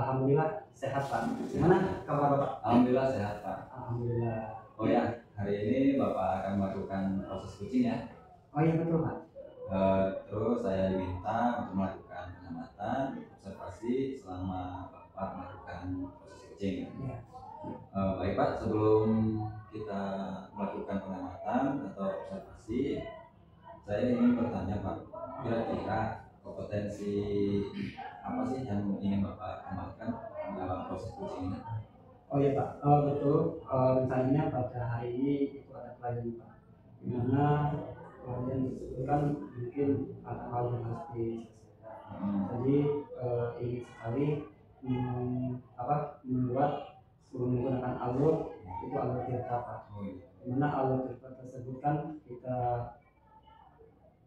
Alhamdulillah sehat Pak. Gimana kabar Bapak? Alhamdulillah sehat Pak. Alhamdulillah. Oh ya, hari ini Bapak akan melakukan proses kucing ya. Oh iya betul Pak. Terus saya diminta untuk melakukan pengamatan, observasi selama Bapak melakukan proses kucing. Iya. Baik Pak, sebelum kita melakukan pengamatan atau observasi, saya ingin bertanya Pak, kira-kira kompetensi apa sih yang ingin Bapak kembangkan dalam proses kucing ini? Oh iya Pak, betul. Rencananya pada hari ini itu ada klien Pak, dimana klien tersebut kan mungkin ada hal yang harus diselesaikan. Jadi ingin sekali membuat menggunakan alur itu alur tirta Pak. Dimana alur tirta tersebut kan kita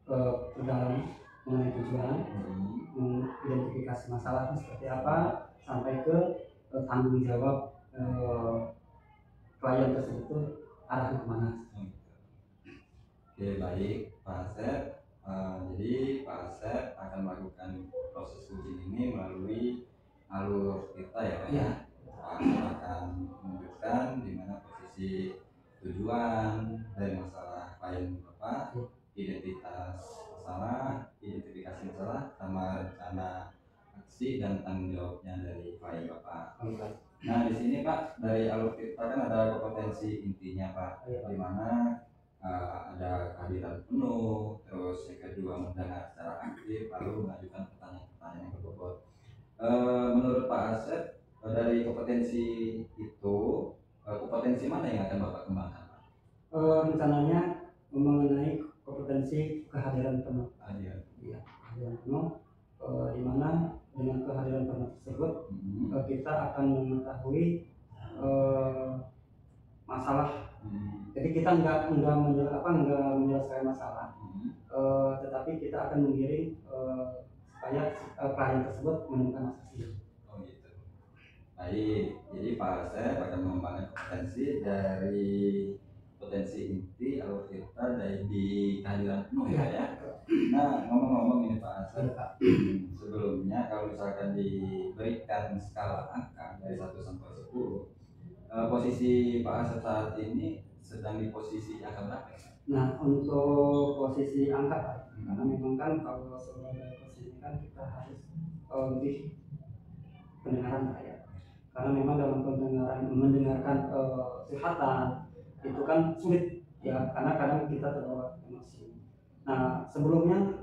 perdalam mengenai tujuan, mengidentifikasi masalahnya seperti apa, sampai ke tanggung jawab klien tersebut tuh arahnya kemana. Oke, baik Pak Asep. Jadi Pak Asep akan melakukan proses kucing ini melalui alur kita ya Pak ya. Pak Asep akan menunjukkan di mana posisi tujuan dari masalah klien Bapak, identitas masalah, identifikasi masalah, sama rencana aksi dan tanggung jawabnya dari klien Bapak. Nah di sini Pak, dari alur kita kan ada kompetensi intinya Pak, di mana ada kehadiran penuh, terus yang kedua mendengar secara aktif, lalu mengajukan pertanyaan-pertanyaan yang berbobot. Menurut Pak Asep, dari kompetensi itu, kompetensi mana yang akan Bapak kembangkan Pak? Rencananya mengenai kompetensi kehadiran penuh. Iya, kehadiran penuh, di mana dengan kehadiran penuh tersebut kita akan mengetahui masalah. Jadi kita nggak menyelesaikan masalah, tetapi kita akan mengiring supaya klien tersebut menemukan masalah. Oh gitu. Baik, jadi Pak Asep akan mengembangkan kompetensi dari potensi inti alur kita dari di kehadiran penuh ya. Nah ngomong-ngomong ini Pak Asep, sebelumnya kalau misalkan diberikan skala angka dari 1 sampai 10, posisi Pak Asep saat ini sedang di posisi angka berapa? Nah untuk posisi angka, karena memang kan kalau sebagai posisi kan kita harus lebih pendengaran rakyat, karena memang dalam mendengarkan curhatan itu kan sulit ya, karena kadang kita terbawa emosi. Nah sebelumnya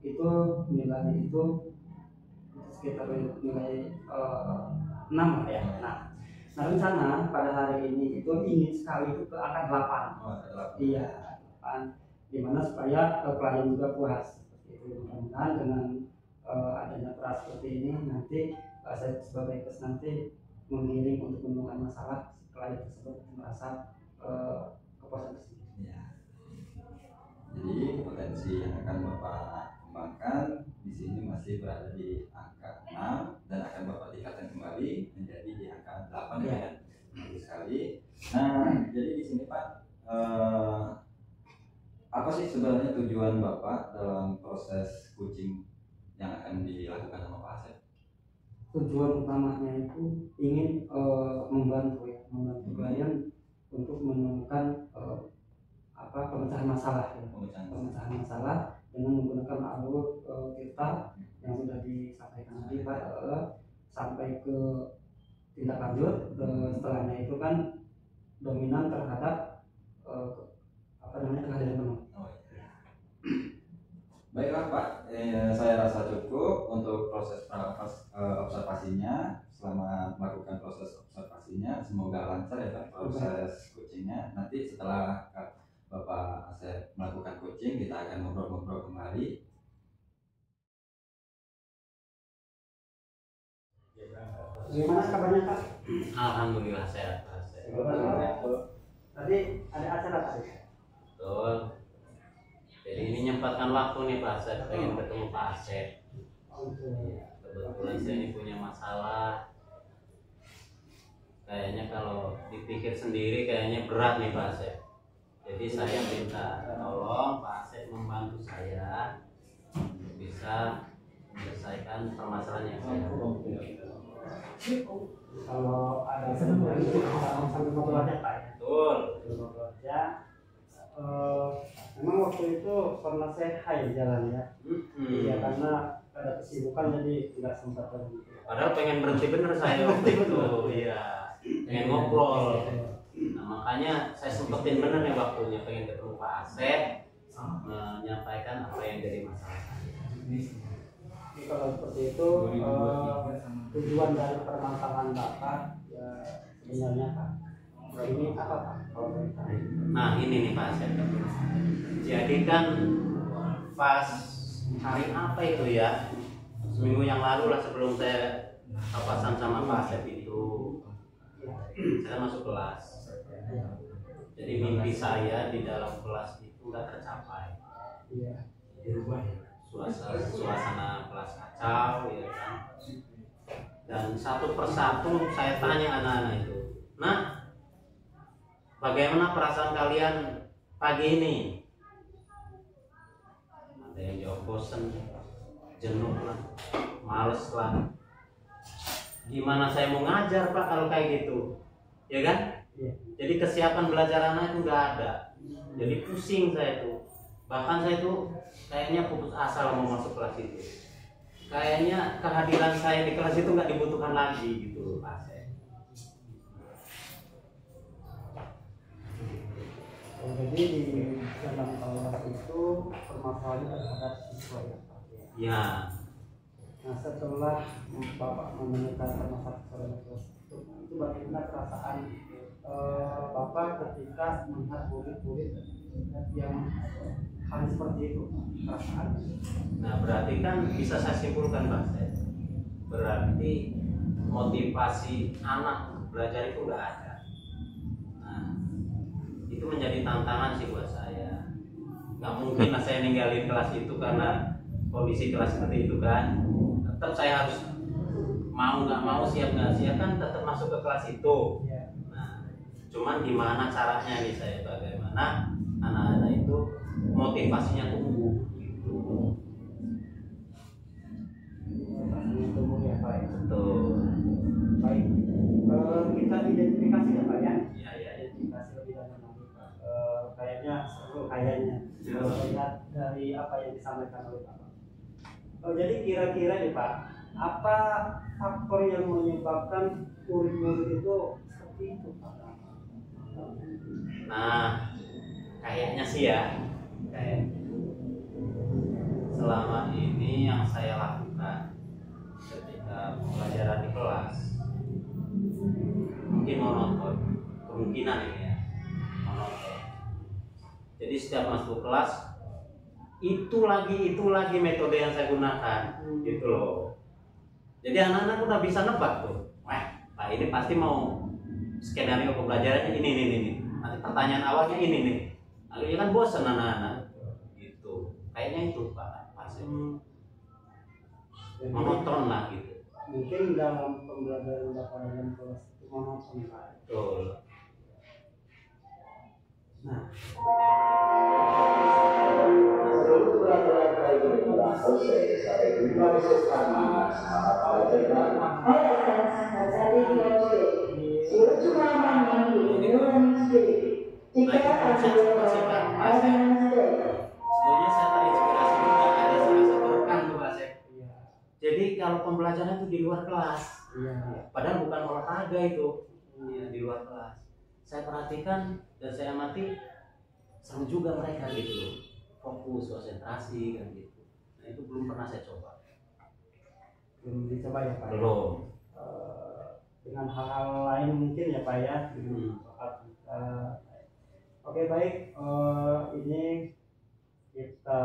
itu nilai itu sekitar nilai 6 ya. Nah rencana pada hari ini itu ingin sekali itu ke angka 8. Iya, 8. Dimana supaya klien juga puas. Itu mudah-mudahan dengan adanya peras seperti ini nanti saya sebagai kes nanti mengiring untuk menemukan masalah klien tersebut merasa kepuasan tersendiri. Ya. Jadi potensi yang akan Bapak kembangkan di sini masih berada di angka 6 dan akan Bapak tingkatkan kembali menjadi di angka 8 ya. Bagus sekali. Nah, jadi di sini Pak, apa sih sebenarnya tujuan Bapak dalam proses coaching yang akan dilakukan sama Pak Asep? Tujuan utamanya itu ingin membantu klien untuk menemukan pemecahan masalah ya. Pemecahan masalah dengan menggunakan alur kita yang sudah disampaikan tadi Pak, sampai ke tindak lanjut. Setelahnya itu kan dominan terhadap kehadiran penuh. Baiklah Pak, saya rasa cukup untuk proses observasinya. Selama melakukan proses observasinya, semoga lancar ya Pak proses coachingnya. Nanti setelah Bapak Asep melakukan coaching, kita akan ngobrol-ngobrol kembali. Gimana kabarnya Pak? Alhamdulillah sehat Pak. Tadi ada acara tadi. Betul. Jadi ini nyempatkan waktu nih Pak Asep, pengen ketemu Pak Asep. Kebetulan saya ini punya masalah. Kayaknya kalau dipikir sendiri kayaknya berat nih Pak Asep. Jadi saya minta tolong Pak Asep membantu saya untuk bisa menyelesaikan permasalahan yang saya hadapi. Kalau ada sebenarnya sambil ngobrol aja Pak ya. Betul. Ngobrol aja. Memang waktu itu pernah saya high jalan ya. Iya karena ada kesibukan jadi tidak sempat lagi. Padahal pengen berhenti bener saya waktu itu. Iya. Pengen ngobrol. Nah, makanya saya sempetin bener nih waktunya pengen ketemu Pak Asep menyampaikan apa yang jadi masalah saya. Jadi kalau seperti itu tujuan dari permasalahan Bapak ya sebenarnya Pak ini apa Pak? Nah ini nih Pak Asep. Jadi kan pas hari apa itu ya? Seminggu yang lalu lah sebelum saya papasan sama Pak Asep itu, saya masuk kelas. Jadi mimpi saya di dalam kelas itu nggak tercapai. Iya. Suasana kelas kacau, ya kan. Dan satu persatu saya tanya anak-anak itu, nah, bagaimana perasaan kalian pagi ini? Ada yang jawab bosan, jenuh lah, males lah. Gimana saya mau ngajar Pak kalau kayak gitu, ya kan? Iya. Jadi kesiapan belajar anak itu nggak ada. Jadi pusing saya tuh. Bahkan saya tuh kayaknya putus asa mau masuk kelas itu. Kayaknya kehadiran saya di kelas itu nggak dibutuhkan lagi gitu Pak Asep. Jadi di dalam kelas itu permasalahannya ada siswa ya Pak. Ya. Nah setelah Bapak menemukan permasalahan kelas itu bagaimana perasaan Bapak ketika melihat murid-murid yang hal seperti itu perasaan? Nah berarti kan bisa saya simpulkan Pak Asep. Berarti motivasi anak untuk belajar itu nggak ada. Nah itu menjadi tantangan sih buat saya. Nggak mungkin lah saya ninggalin kelas itu karena kondisi kelas seperti itu kan. Tetap saya harus mau nggak mau, siap nggak siap kan tetap masuk ke kelas itu. Nah, cuman gimana caranya nih saya, bagaimana anak-anak itu motivasinya tumbuh gitu. Tumbuh ya Pak. Betul. Baik. Kita identifikasi ya Pak ya. Iya. Identifikasi lebih dalam lagi Pak. Kayaknya seru kayaknya. Melihat dari apa yang disampaikan oleh Bapak. Jadi kira-kira nih Pak, apa faktor yang menyebabkan murid-murid itu seperti itu Pak? Nah, kayaknya sih ya, selama ini yang saya lakukan ketika pelajaran di kelas mungkin monoton, kemungkinan ini ya monoton. Jadi setiap masuk kelas itu lagi metode yang saya gunakan gitu loh. Jadi anak-anak udah bisa nebak tuh, wah Pak ini pasti mau skenario pembelajarannya ini. Nanti pertanyaan awalnya ini nih. Lalu kan bosan anak-anak gitu. Kayaknya itu Pak pasti monoton lah gitu. Mungkin dalam pembelajaran Bapak dalam kelas itu monoton Pak. Betul. Nah, sebetulnya saya terinspirasi juga ada salah satu rekan tuh Pak Asep. Jadi kalau pembelajaran itu di luar kelas, padahal bukan olahraga itu, di luar kelas. Saya perhatikan dan saya amati seru juga mereka gitu, fokus, konsentrasi kan gitu. Nah itu belum pernah saya coba. Belum dicoba ya Pak. Belum. Dengan hal-hal lain mungkin ya Pak ya. Oke baik, ini kita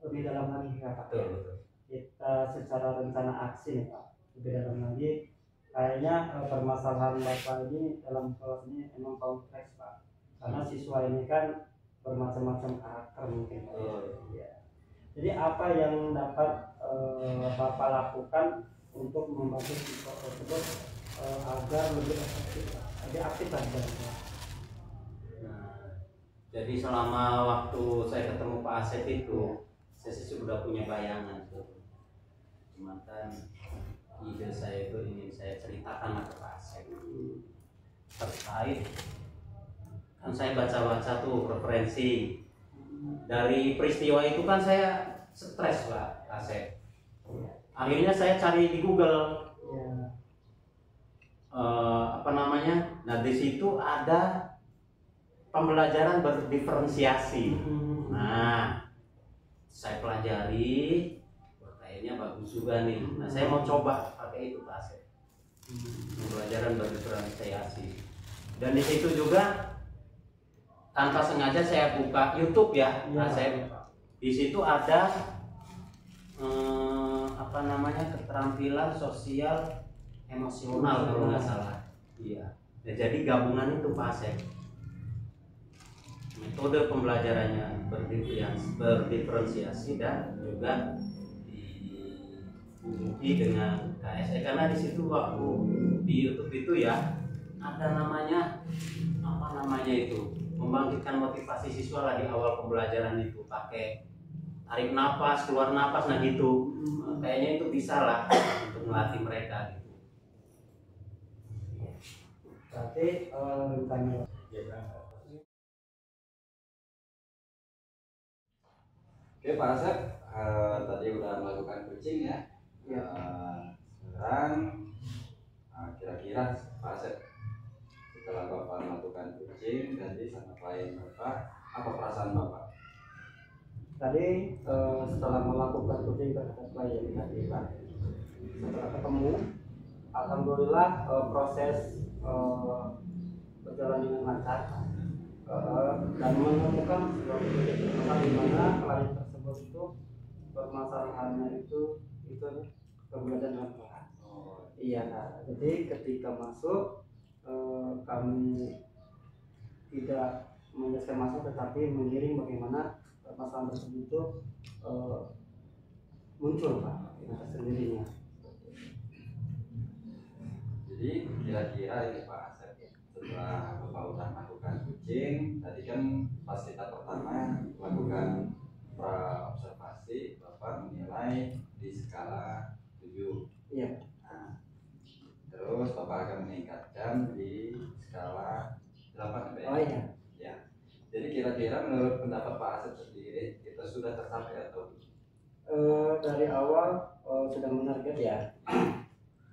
lebih dalam lagi ya Pak. Betul. Kita secara rencana aksi nih Pak, lebih dalam lagi. Kayaknya permasalahan Bapak ini dalam kelas ini emang kompleks Pak, karena siswa ini kan bermacam-macam karakter mungkin Pak. Ya. Jadi apa yang dapat Bapak lakukan untuk membantu siswa tersebut agar lebih efektif, lebih aktif lah dalam kelas? Jadi selama waktu saya ketemu Pak Asep itu, saya sudah punya bayangan tuh. Cuman kan ide saya itu ingin saya ceritakan ke Pak Asep terkait, kan saya baca-baca tuh referensi dari peristiwa itu, kan saya stres Pak Asep. Akhirnya saya cari di Google, nah di situ ada pembelajaran berdiferensiasi. Nah, saya pelajari, kayaknya bagus juga nih. Nah, saya mau coba pakai itu Pak Asep. Pembelajaran berdiferensiasi. Dan di situ juga tanpa sengaja saya buka YouTube ya, Pak Asep. Di situ ada keterampilan sosial emosional kalau nggak salah. Iya. Nah, jadi gabungan itu Pak Asep. Metode pembelajarannya berdiferensiasi dan juga diuji dengan KSE, karena di situ waktu di YouTube itu ya ada namanya membangkitkan motivasi siswa lah di awal pembelajaran itu, pakai tarik napas, keluar napas, nah gitu. Kayaknya itu bisa lah untuk melatih mereka gitu. Berarti ditanya. Oke Pak Asep, tadi udah melakukan coaching ya. Sekarang kira-kira Pak Asep, setelah Bapak melakukan coaching tadi sama klien Bapak, apa perasaan Bapak? Tadi setelah melakukan coaching terhadap klien tadi Pak, setelah ketemu, alhamdulillah proses berjalan dengan lancar, dan menemukan sebuah titik di mana klien tersebut itu permasalahannya itu keberadaan dalam kelas. Iya, jadi ketika masuk kami tidak menjelaskan masuk, tetapi mengiring bagaimana permasalahan tersebut itu muncul Pak dengan sendirinya. Jadi kira-kira ini Pak Asep, setelah Bapak udah melakukan coaching, tadi kan pas kita pertama melakukan observasi, Bapak menilai di skala 7. Iya. Nah, terus Bapak akan meningkatkan di skala 8 ya? Oh iya. Ya. Jadi kira-kira menurut pendapat Pak Asep sendiri, kita sudah tercapai atau? Dari awal sudah menarget ya.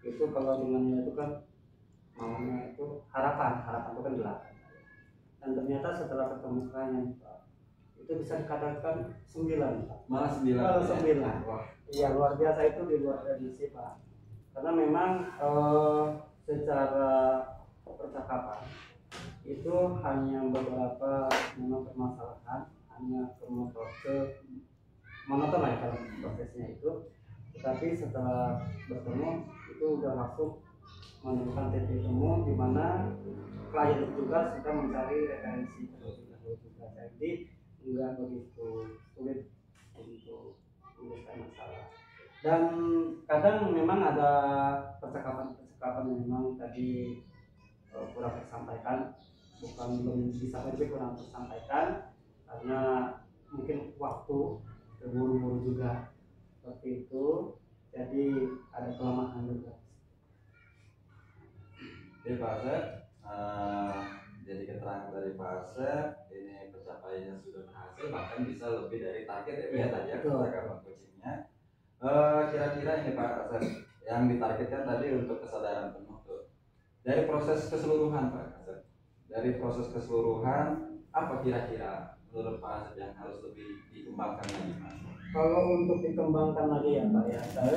Itu kalau dengan nilai itu kan maunya itu harapan itu kan 8. Dan ternyata setelah ketemu klien Pak, itu bisa dikatakan 9 Pak. Malah 9. Malah 9. Wah. Iya, luar biasa, itu di luar prediksi Pak. Karena memang secara percakapan itu hanya beberapa memang permasalahan, hanya ke monoton lah dalam prosesnya itu. Tetapi setelah bertemu itu udah langsung menemukan titik temu di mana klien juga sudah mencari referensi terlebih dahulu juga. Jadi enggak begitu sulit untuk menyelesaikan masalah. Dan kadang memang ada percakapan yang memang tadi kurang tersampaikan, bukan belum bisa, tapi kurang tersampaikan karena mungkin waktu terburu-buru juga seperti itu, jadi ada kelemahan juga. Oke Pak Asep, jadi keterangan dari Pak Asep, ini pencapaiannya sudah berhasil, bahkan bisa lebih dari target ya tadi ya percakapan coachingnya. Kira-kira ini Pak Asep, yang ditargetkan tadi untuk kesadaran penuh tuh. Dari proses keseluruhan Pak Asep, dari proses keseluruhan apa kira-kira menurut Pak Asep yang harus lebih dikembangkan lagi Mas? Kalau untuk dikembangkan lagi ya Pak ya, saya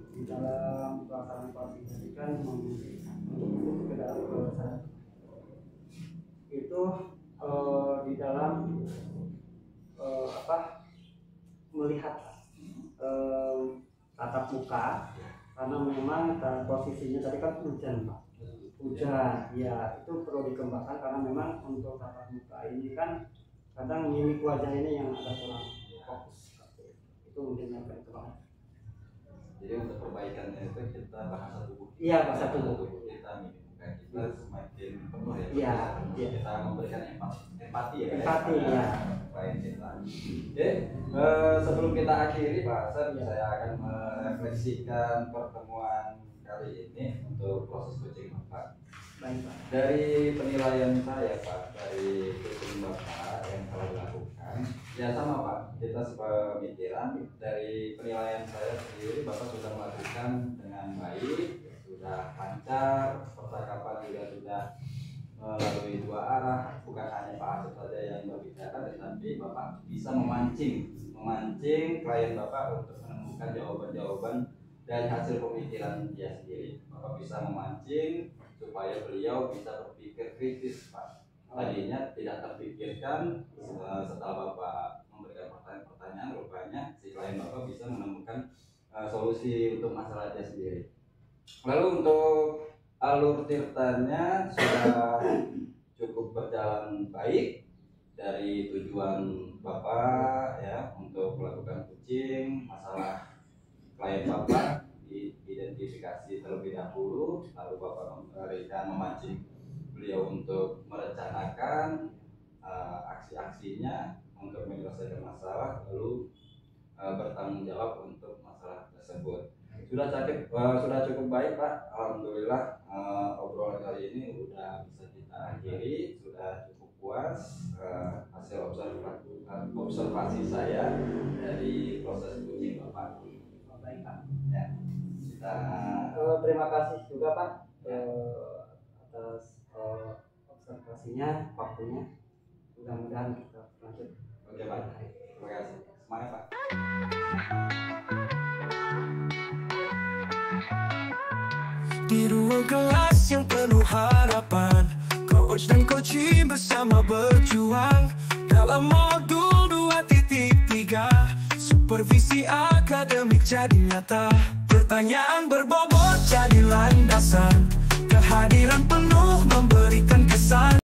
di dalam pelaksanaan coaching ini kan untuk ke dalam kebiasaan itu di dalam melihat tatap muka, karena memang posisinya tadi kan hujan Pak, hujan ya, itu perlu dikembangkan karena memang untuk tatap muka ini kan kadang mimik wajah ini yang agak kurang fokus, itu mungkin yang akan dikembangkan. Jadi untuk perbaikannya itu kita bahasa tubuh. Iya, bahasa tubuh kita, mimik muka kita semakin penuh ya. Iya. Kita memberikan empati ya. Empati ya. klien kita. Oke, sebelum kita akhiri Pak Asep, saya akan merefleksikan pertemuan kali ini untuk proses coaching Bapak. Baik Pak. Dari penilaian saya Pak, dari coaching Bapak yang telah dilakukan, ya sama Pak, kita sepemikiran. Dari penilaian saya sendiri, Bapak sudah melakukan dengan baik, sudah lancar, percakapan juga sudah melalui dua arah, bukan hanya Pak Asep saja yang berbicara, tetapi Bapak bisa memancing klien Bapak untuk menemukan jawaban-jawaban dari hasil pemikiran dia sendiri. Bapak bisa memancing supaya beliau bisa berpikir kritis Pak. Tadinya tidak terpikirkan, setelah Bapak memberikan pertanyaan-pertanyaan, rupanya si klien Bapak bisa menemukan solusi untuk masalah dia sendiri. Lalu untuk alur tirtanya sudah cukup berjalan baik. Dari tujuan Bapak ya untuk melakukan coaching, masalah klien Bapak diidentifikasi terlebih dahulu, lalu Bapak memancing beliau untuk merencanakan aksi-aksinya untuk menyelesaikan masalah, lalu bertanggung jawab untuk masalah tersebut. Sudah cukup baik Pak, alhamdulillah. Obrolan kali ini sudah bisa kita akhiri, sudah cukup puas hasil observasi saya dari proses coaching Bapak. Baik Pak. Ya, kita Terima kasih juga Pak atas observasinya, waktunya. Mudah-mudahan kita lanjut. oke Pak, terima kasih. Semangat Pak. Di ruang kelas yang penuh harapan, coach dan coaching bersama berjuang dalam modul 2.3. Supervisi akademik jadi nyata, pertanyaan berbobot jadi landasan, kehadiran penuh memberikan kesan.